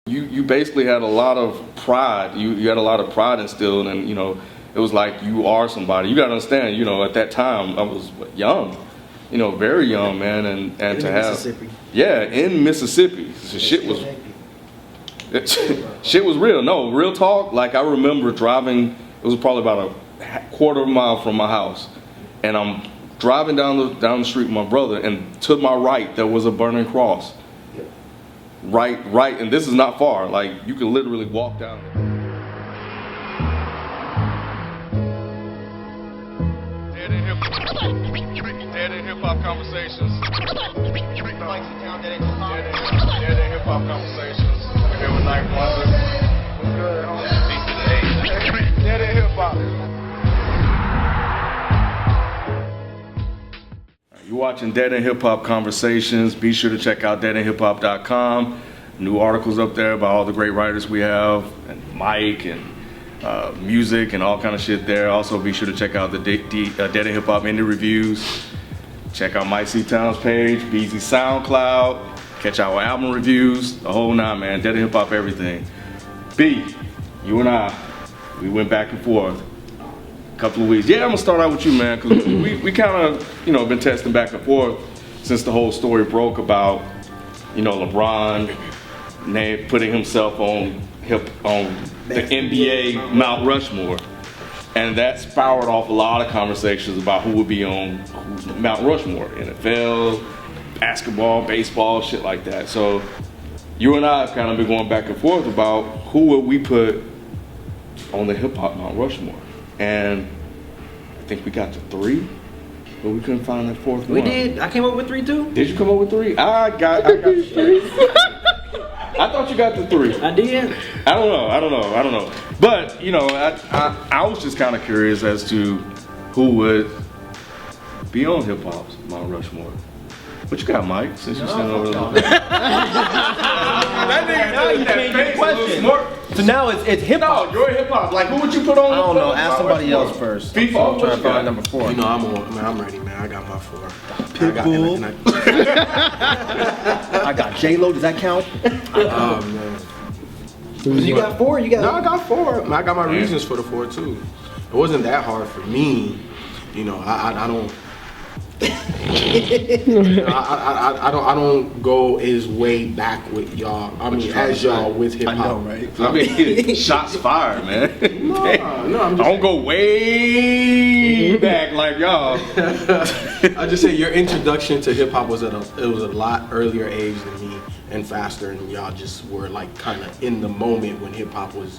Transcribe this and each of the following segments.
You basically had a lot of pride. You had a lot of pride instilled, and it was like you are somebody. You gotta understand. At that time I was young, very young, man, and to have Mississippi. Yeah, in Mississippi, so shit was real. No, real talk. Like I remember driving. It was probably about a quarter of a mile from my house, and I'm driving down the street with my brother, and to my right there was a burning cross. Right, and this is not far. Like you can literally walk down there. Dead in hip hop conversations. Dead in hip hop conversations. We're here with Night Wonder. What's good, homie? Dead in hip hop. You're watching Dead in Hip Hop Conversations. Be sure to check out deadinhiphop.com. New articles up there about all the great writers we have, and Mike, and music, and all kind of shit there. Also, be sure to check out the Dead in Hip Hop indie reviews. Check out Mike C. Town's page, BZ SoundCloud. Catch our album reviews, the whole nine, man. Dead in Hip Hop everything. B, you and I, we went back and forth. Couple of weeks. Yeah, I'm gonna start out with you, man, because we kind of, been testing back and forth since the whole story broke about, LeBron putting himself on the NBA Mount Rushmore, and that spoured off a lot of conversations about who would be on Mount Rushmore, NFL, basketball, baseball, shit like that. So you and I have kind of been going back and forth about who would we put on the hip hop Mount Rushmore. And I think we got to 3, but we couldn't find that 4th one. We did. I came up with 3 too. Did you come up with 3? I got 3. I thought you got the 3. I did. I don't know. But I was just kind of curious as to who would be on hip hop's Mount Rushmore. What you got, Mike? Since you're sitting over there. Now you changed the question. So now it's hip hop. No, you're hip hop. Like, who would you put on? I don't know. Ask somebody else first. FIFA. I'm trying to find number 4. I'm ready, man. I got my 4. Pitbull. I got J-Lo. Does that count? Oh man. You got 4. You got. No, I got 4. I got my reasons for the 4 too. It wasn't that hard for me. I don't. I don't go as way back with y'all. I mean, as y'all with hip hop. I know, right? I mean, shots fired, man. No, I'm just don't go way back like y'all. I just say your introduction to hip hop was a lot earlier age than me and faster, and y'all just were like kind of in the moment when hip hop was,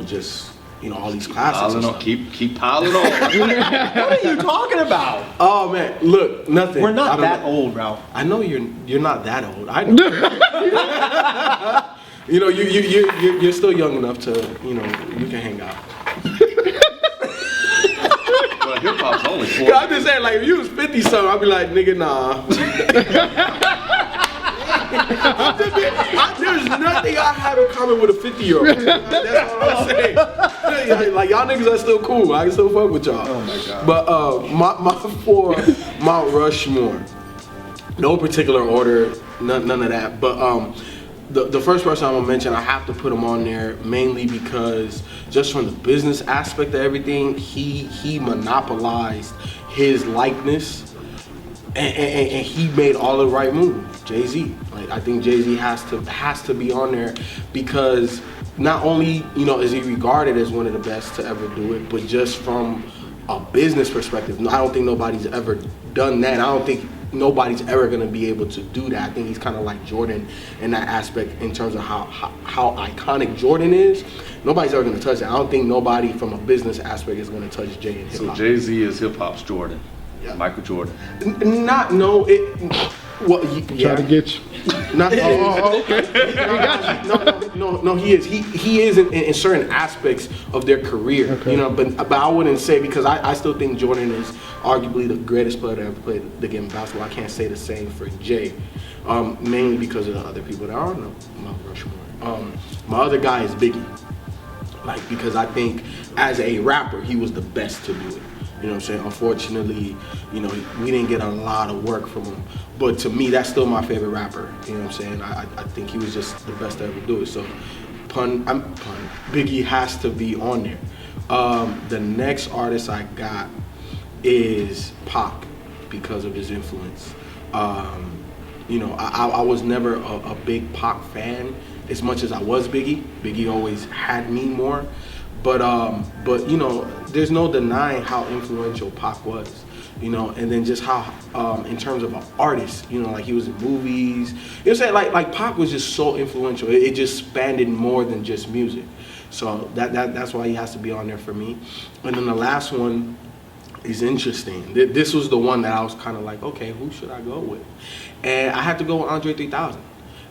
just. All these classics. Piling on, keep piling on. What are you talking about? Oh man, look, nothing. We're not that old, Ralph. I know you're not that old. I know. You're still young enough to, you can hang out. Well, hip hop's only 4. I'm just saying, like, if you was 50 something, I'd be like, nigga, nah. There's nothing I have in common with a 50-year-old. That's all I'm saying. Like, y'all niggas are still cool. I can still fuck with y'all. Oh my god. But my 4 Mount Rushmore, no particular order, none of that. But the first person I'm gonna mention, I have to put him on there mainly because just from the business aspect of everything, he monopolized his likeness, and he made all the right moves. Jay-Z. Like, I think Jay-Z has to be on there because not only is he regarded as one of the best to ever do it, but just from a business perspective, I don't think nobody's ever done that. I don't think nobody's ever gonna be able to do that. I think he's kind of like Jordan in that aspect in terms of how iconic Jordan is. Nobody's ever gonna touch that. I don't think nobody from a business aspect is gonna touch Jay in hip hop. So Jay-Z is hip hop's Jordan. Yeah. Michael Jordan. Well, yeah. Try to get you. Not okay. No, he is. He is in certain aspects of their career. Okay. But I wouldn't say, because I still think Jordan is arguably the greatest player to ever play the game of basketball. I can't say the same for Jay, mainly because of the other people that are on Mount Rushmore. My other guy is Biggie, because I think as a rapper he was the best to do it. You know what I'm saying? Unfortunately, you know, we didn't get a lot of work from him. But to me, that's still my favorite rapper. You know what I'm saying? I think he was just the best to ever do it. So, Biggie has to be on there. The next artist I got is Pac because of his influence. You know, I was never a big Pac fan as much as I was Biggie. Biggie always had me more. But you know, there's no denying how influential Pac was, you know, and then just how in terms of an artist, you know, like he was in movies. You know what I'm saying? Like Pac was just so influential. It just spanned more than just music. So that's why he has to be on there for me. And then the last one is interesting. This was the one that I was kind of like, okay, who should I go with? And I had to go with Andre 3000.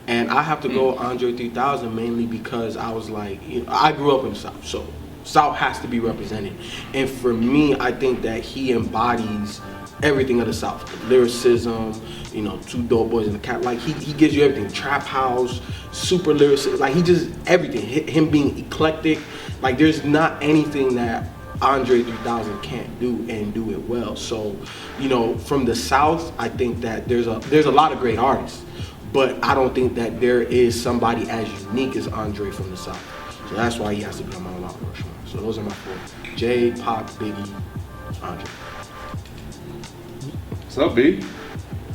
And I have to go with Andre 3000 mainly because I was like, you know, I grew up in the South, so South has to be represented. And for me, I think that he embodies everything of the South. The lyricism, you know, Two Dope Boys and the Cat. Like he gives you everything. Trap house, super lyricism. Like he just everything. Him being eclectic. Like there's not anything that Andre 3000 can't do and do it well. So, you know, from the South, I think that there's a lot of great artists, but I don't think that there is somebody as unique as Andre from the South. So that's why he has to be on my Mount Rushmore. So those are my four: Jay, Pac, Biggie, Andre. What's up, B?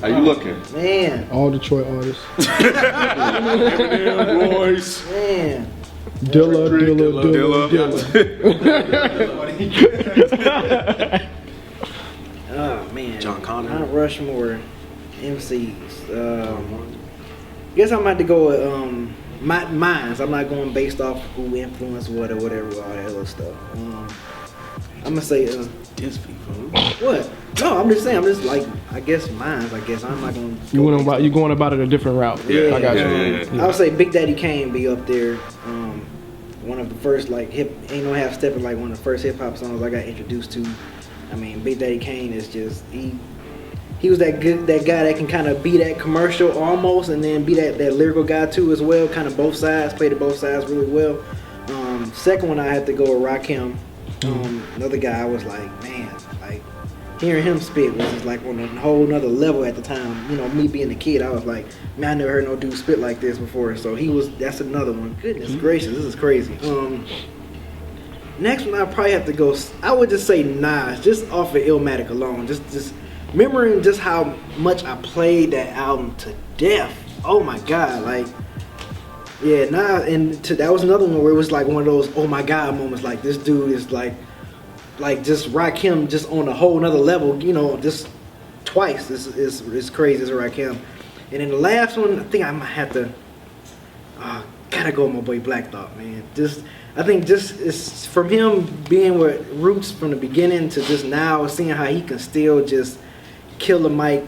How you looking? Man, All Detroit artists. Eminem, Royce. man. Dilla. Oh man. John Connor. Mount Rushmore, MCs. Guess I'm about to go with mines. I'm not going based off who influenced what or whatever, all that other stuff. I'm gonna say what? No, I'm just saying. I'm just like, I guess mines. I guess I'm not gonna. You going about it a different route. Yeah, I got you. yeah. I would say Big Daddy Kane be up there. One of the first like Ain't No Half Steppin', like one of the first hip hop songs I got introduced to. I mean, Big Daddy Kane is just he was that guy that can kind of be that commercial almost, and then be that lyrical guy too as well. Kind of both sides, played it both sides really well. Second one I had to go with Rakim. Another guy I was like, man, like hearing him spit was just like on a whole nother level at the time. You know, me being a kid, I was like, man, I never heard no dude spit like this before. So that's another one. Goodness gracious, this is crazy. Next one I probably have to go, I would just say Nas, just off of Illmatic alone. Just remembering just how much I played that album to death. Oh my God, like, yeah, Nas, and that was another one where it was like one of those oh my God moments. Like this dude is like just Rakim just on a whole nother level, you know, just twice. This is crazy as Rakim. And then the last one, I think I might have to, gotta go with my boy Black Thought, man. I think it's from him being with Roots from the beginning to just now, seeing how he can still just kill the mic.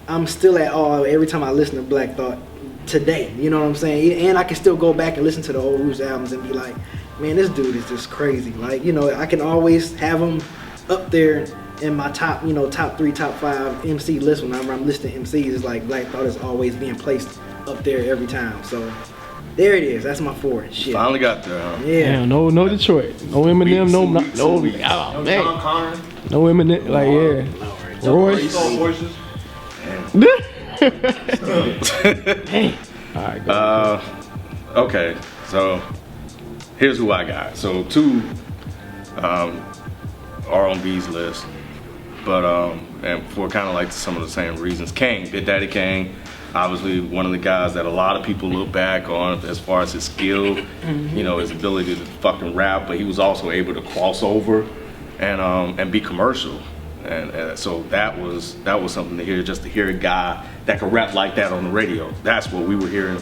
I'm still at awe every time I listen to Black Thought today, you know what I'm saying? And I can still go back and listen to the old Roots albums and be like, man, this dude is just crazy. Like, you know, I can always have him up there in my top 3, top 5 MC list whenever I'm listening to MCs. It's like Black Thought is always being placed up there every time. So there it is. That's my 4. Shit. Finally got there, huh? Yeah. Damn, no Detroit, no Eminem, no, oh man, Connor. no Eminem, like yeah, Royce. Dang. All right, go. Okay, so here's who I got. So 2 are on B's list, but and for kind of like some of the same reasons. Kane, Big Daddy Kane, obviously one of the guys that a lot of people look back on as far as his skill, you know, his ability to fucking rap, but he was also able to cross over and be commercial. And so that was something to hear, just to hear a guy that could rap like that on the radio. That's what we were hearing,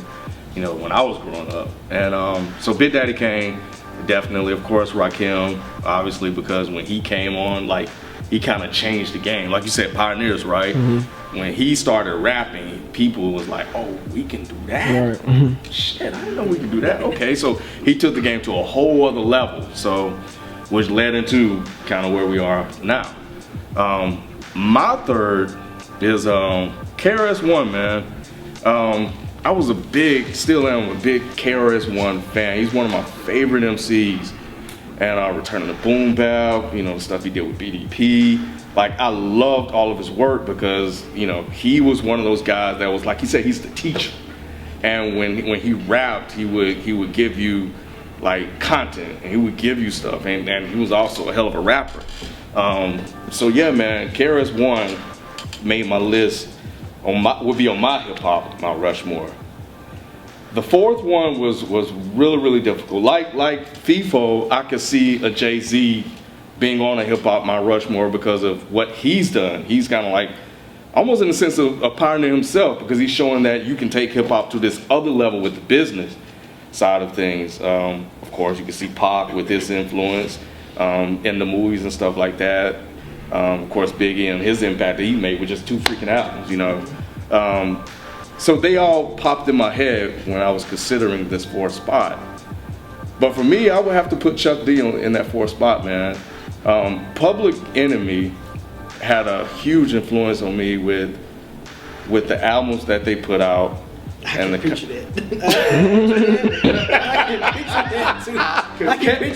you know, when I was growing up. And so Big Daddy Kane, definitely, of course, Rakim, obviously, because when he came on, like, he kind of changed the game. Like you said, pioneers, right? When he started rapping, people was like, oh, we can do that? Right. Shit, I didn't know we could do that. Okay, so he took the game to a whole other level, so which led into kind of where we are now. My third is KRS-One, man. I was still am a big KRS-One fan. He's one of my favorite MCs. and Return of the Boom Bap, you know, the stuff he did with BDP. Like, I loved all of his work because, you know, he was one of those guys that was, like he said, he's the teacher. And when he rapped, he would give you like content, and he would give you stuff, and he was also a hell of a rapper. So yeah, man, KRS-One made my list would be on my hip hop Mount Rushmore. The fourth one was really difficult. Like FIFO, I could see a Jay-Z being on a hip hop Mount Rushmore because of what he's done. He's kind of like, almost in the sense of a pioneer himself, because he's showing that you can take hip hop to this other level with the business side of things. Of course, you can see Pac with his influence in the movies and stuff like that. Of course, Biggie and his impact that he made with just 2 freaking albums, you know. So they all popped in my head when I was considering this 4th spot. But for me, I would have to put Chuck D in that 4th spot, man. Public Enemy had a huge influence on me with the albums that they put out. I can picture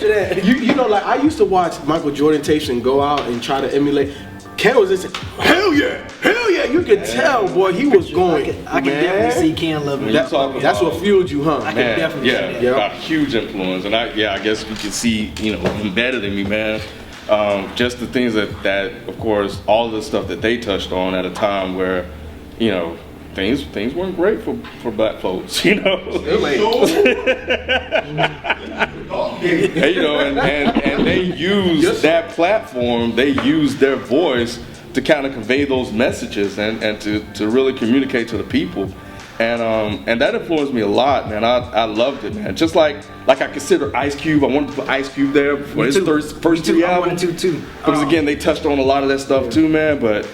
that. You know, like I used to watch Michael Jordan tapes and go out and try to emulate. Ken was just hell yeah. You could tell, boy, he was going. I can definitely see Ken loving That's what fueled you, huh? I can definitely see that. Got a huge influence, and I guess you can see, you know, embedded in me, man. Just the things that of course, all of the stuff that they touched on at a time where, you know, things weren't great for black folks, you know. And, you know, and they used that platform, they used their voice to kind of convey those messages and to really communicate to the people. And that influenced me a lot, man. I loved it, man. Just like I consider Ice Cube. I wanted to put Ice Cube there for his first 3 albums. I wanted to too. Because again, they touched on a lot of that stuff too, man. But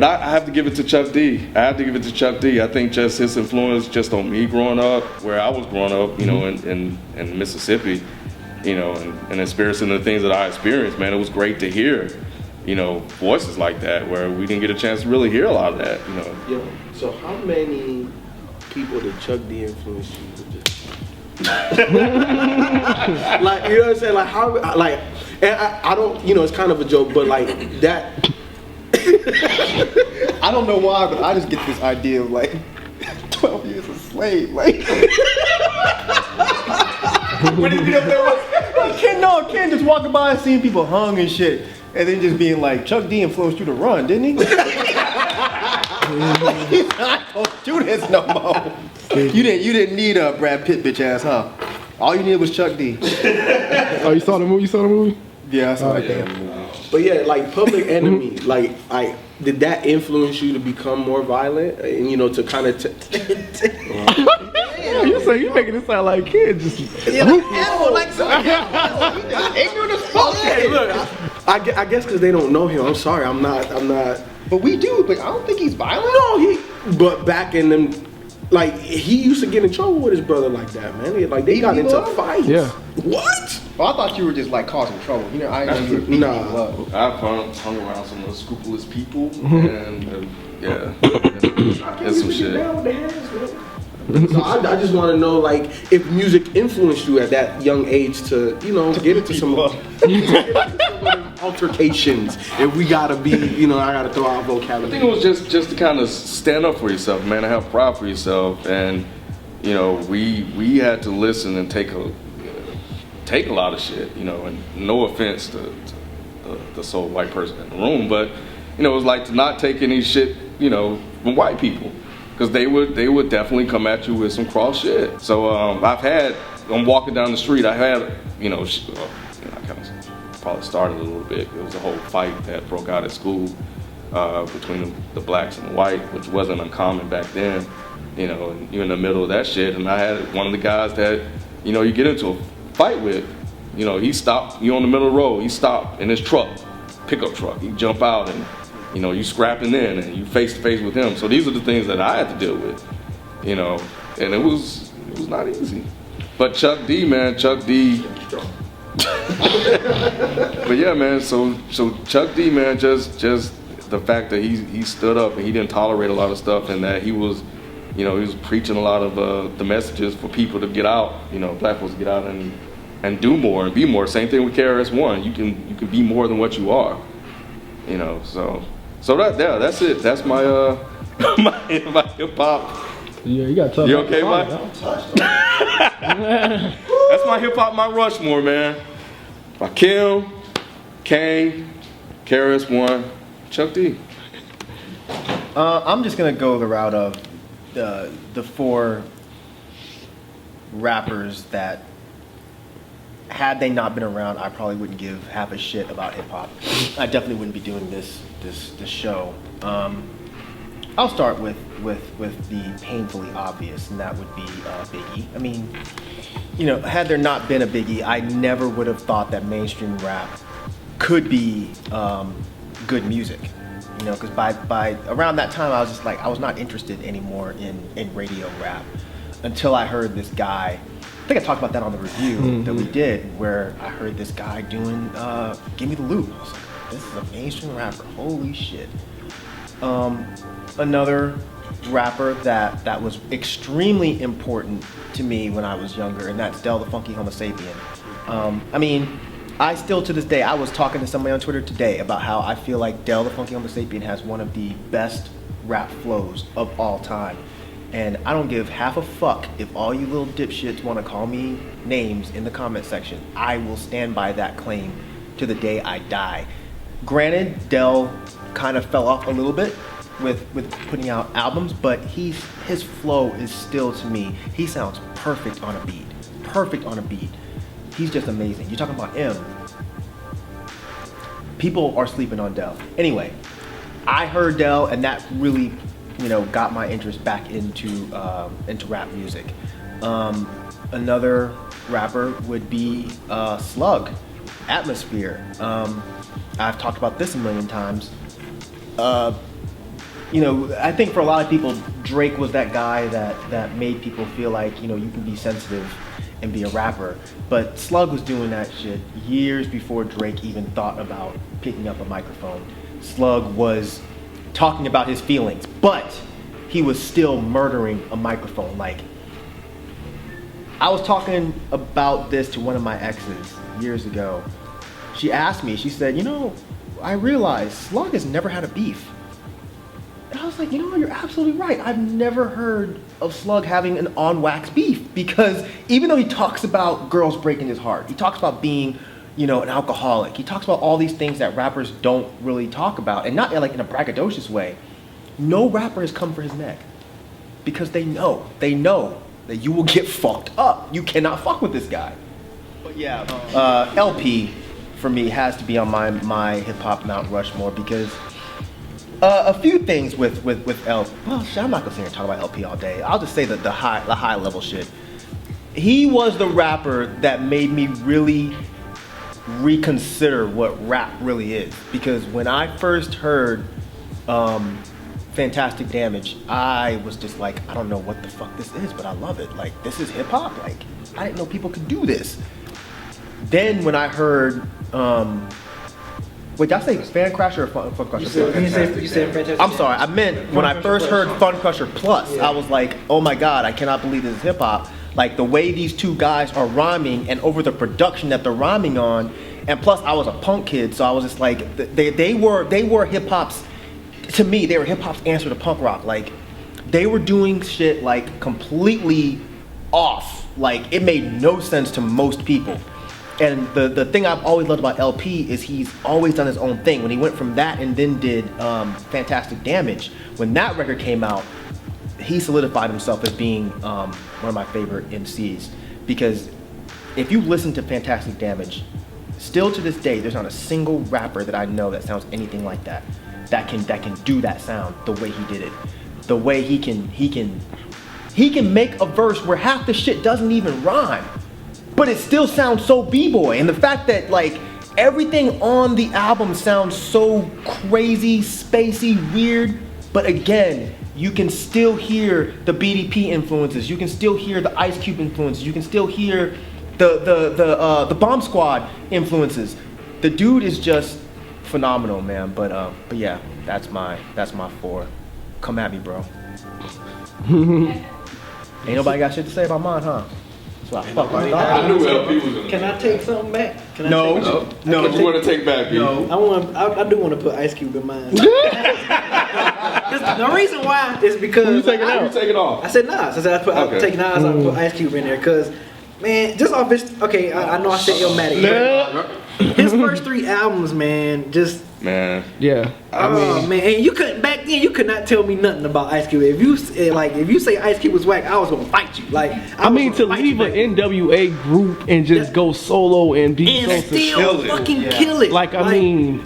I have to give it to Chuck D. I think just his influence just on me growing up, where I was growing up, you know, in Mississippi, you know, and experiencing the things that I experienced, man. It was great to hear, you know, voices like that where we didn't get a chance to really hear a lot of that, you know. Yo, so how many people did Chuck D influence you? Like, you know what I'm saying? Like how, like, and I don't, you know, it's kind of a joke, but like that. I don't know why, but I just get this idea of like 12 years a slave. Like, when he be up there, like, Ken just walking by and seeing people hung and shit, and then just being like, Chuck D influenced you to run, didn't he? He's not gonna do this no more. You didn't need a Brad Pitt bitch ass, huh? All you needed was Chuck D. Oh, you saw the movie? Yeah, I saw that movie. But yeah, like Public Enemy, like did that influence you to become more violent and, you know, to kind of Yeah, you making it sound like kids. Like some ignorant as fuck. Okay, look, I guess because they don't know him. I'm sorry, I'm not. But we do. But I don't think he's violent. No, but back in them, like he used to get in trouble with his brother like that, man. Like they got into fights. Yeah. What? Well, I thought you were just like causing trouble. You know, I didn't know you were love. I've hung around some of those scrupulous people, and yeah, that's some shit. So I just want to know, like, if music influenced you at that young age to, you know, get into some altercations. If we gotta be, you know, I gotta throw out vocabulary. I think it was just to kind of stand up for yourself, man, and have pride for yourself. And you know, we had to listen and take a lot of shit, you know. And no offense to the sole white person in the room, but you know, it was like to not take any shit, you know, from white people. Because they would definitely come at you with some cross shit. So I'm walking down the street, I had, you know, I kind of probably started a little bit. It was a whole fight that broke out at school between the blacks and the white, which wasn't uncommon back then. You know, and you're in the middle of that shit, and I had one of the guys that, you know, you get into a fight with, you know, he stopped, you on the middle of the road, he stopped in his truck, pickup truck, he jump out and, you know, you scrapping in and you face to face with him. So these are the things that I had to deal with, you know, and it was not easy. But Chuck D, man, Chuck D. But yeah, man, so Chuck D, man, just the fact that he stood up and he didn't tolerate a lot of stuff, and that he was, you know, he was preaching a lot of the messages for people to get out, you know, black folks to get out and and do more and be more. Same thing with KRS-One. You can be more than what you are. You know, so that's it. That's my my hip hop. Yeah, you gotta talk. You okay, Mike? That's my hip hop, Mount Rushmore, man. Rakim, Kane, KRS-One, Chuck D. I'm just gonna go the route of the 4 rappers that, had they not been around, I probably wouldn't give half a shit about hip hop. I definitely wouldn't be doing this show. I'll start with the painfully obvious, and that would be Biggie. I mean, you know, had there not been a Biggie, I never would have thought that mainstream rap could be good music. You know, because by around that time, I was just like, I was not interested anymore in radio rap until I heard this guy. I think I talked about that on the review that we did, where I heard this guy doing Give Me the Loot. I was like, this is a mainstream rapper, holy shit. Another rapper that was extremely important to me when I was younger, and that's Del the Funky Homo Sapien. I mean, I still to this day, I was talking to somebody on Twitter today about how I feel like Del the Funky Homo Sapien has one of the best rap flows of all time. And I don't give half a fuck if all you little dipshits want to call me names in the comment section. I will stand by that claim to the day I die. Granted, Del kind of fell off a little bit with putting out albums, but his flow is still, to me, he sounds perfect on a beat. Perfect on a beat. He's just amazing. You're talking about him. People are sleeping on Del. Anyway, I heard Del, and that really, you know, got my interest back into rap music. Another rapper would be Slug, Atmosphere. I've talked about this a million times. You know, I think for a lot of people, Drake was that guy that made people feel like, you know, you can be sensitive and be a rapper. But Slug was doing that shit years before Drake even thought about picking up a microphone. Slug was talking about his feelings, but he was still murdering a microphone. Like, I was talking about this to one of my exes years ago. She asked me, she said, you know, I realized Slug has never had a beef. And I was like, you know, you're absolutely right. I've never heard of Slug having an on-wax beef, because even though he talks about girls breaking his heart, he talks about being, you know, an alcoholic, he talks about all these things that rappers don't really talk about, and not like in a braggadocious way. No rapper has come for his neck, because they know that you will get fucked up. You cannot fuck with this guy. But yeah, LP for me has to be on my hip hop Mount Rushmore, because a few things with LP. Well, shit, I'm not gonna sit here and talk about LP all day. I'll just say that the high level shit. He was the rapper that made me really reconsider what rap really is, because when I first heard Fantastic Damage, I was just like, I don't know what the fuck this is, but I love it. Like, this is hip hop. Like, I didn't know people could do this. Then when I heard, wait, did I say Fan Crasher or Fun Crusher? You said Fantastic. I'm sorry, I meant when I first heard Fun Crusher Plus, I was like, oh my God, I cannot believe this is hip hop. Like, the way these two guys are rhyming, and over the production that they're rhyming on, and plus I was a punk kid, so I was just like, they were hip hop's, to me, they were hip hop's answer to punk rock. Like, they were doing shit like completely off. Like, it made no sense to most people. And the thing I've always loved about LP is he's always done his own thing. When he went from that and then did Fantastic Damage, when that record came out, he solidified himself as being one of my favorite MCs. Because if you listen to Fantastic Damage, still to this day, there's not a single rapper that I know that sounds anything like that. That can do that sound the way he did it. The way he can make a verse where half the shit doesn't even rhyme, but it still sounds so b-boy. And the fact that, like, everything on the album sounds so crazy, spacey, weird, but again, you can still hear the BDP influences, you can still hear the Ice Cube influences, you can still hear the Bomb Squad influences. The dude is just phenomenal, man. But yeah, that's my 4. Come at me, bro. Ain't nobody got shit to say about mine, huh? So I fucking I thought. knew LP was in Can I take something back? Can I No. take No. What you want to take back, B? I do want to put Ice Cube in mine. 'Cause the reason why is because Who you taking You out? take it off. I said Nas. I said I'm Okay. taking Nas. I put Ice Cube in there because, man, just off his. Okay, I know I said Illmatic. Nah. But his first 3 albums, man, just. Man. Yeah. Oh man, and you couldn't back then. You could not tell me nothing about Ice Cube. If you say Ice Cube was whack, I was gonna fight you. Like I mean, was to gonna fight leave you an back then. NWA group and just go solo and be and so still kill it. fucking kill it. like, I mean,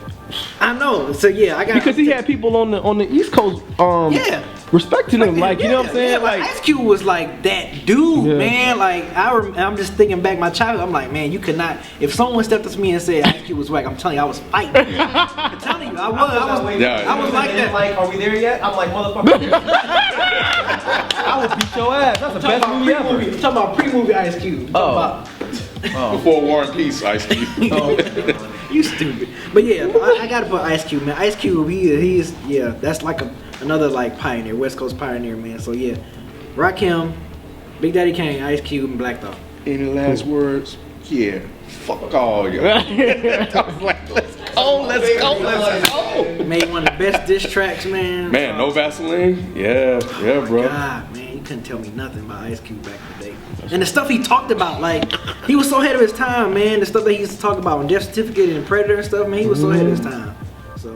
I know. So yeah, I got because he had people on the East Coast, Yeah. respecting him. Like, you know what I'm saying? Yeah, Like, Ice Cube was like that dude, Yeah. man. Like I'm just thinking back my childhood. I'm like, man, you could not. If someone stepped up to me and said Ice Cube was whack, I'm telling you, I was fighting. I'm telling you, I was like that. Like, are we there yet? I'm like, motherfucker. I would beat your ass. That's the best movie ever. I'm talking about pre-movie Ice Cube. I'm talking Before War and Peace, Ice Cube. about, you stupid. But yeah, I gotta put Ice Cube, man. Ice Cube, he's that's like another like pioneer, West Coast pioneer, man. So yeah, Rakim, Big Daddy Kane, Ice Cube, and Black Thought. Any last words? Yeah. Fuck all y'all. let's go. Made one of the best diss tracks, man. Man, no Vaseline? Yeah, bro. God, man, you couldn't tell me nothing about Ice Cube back in the day. And the stuff he talked about, like, he was so ahead of his time, man. The stuff that he used to talk about on Death Certificate and Predator and stuff, man, he was so ahead of his time. So.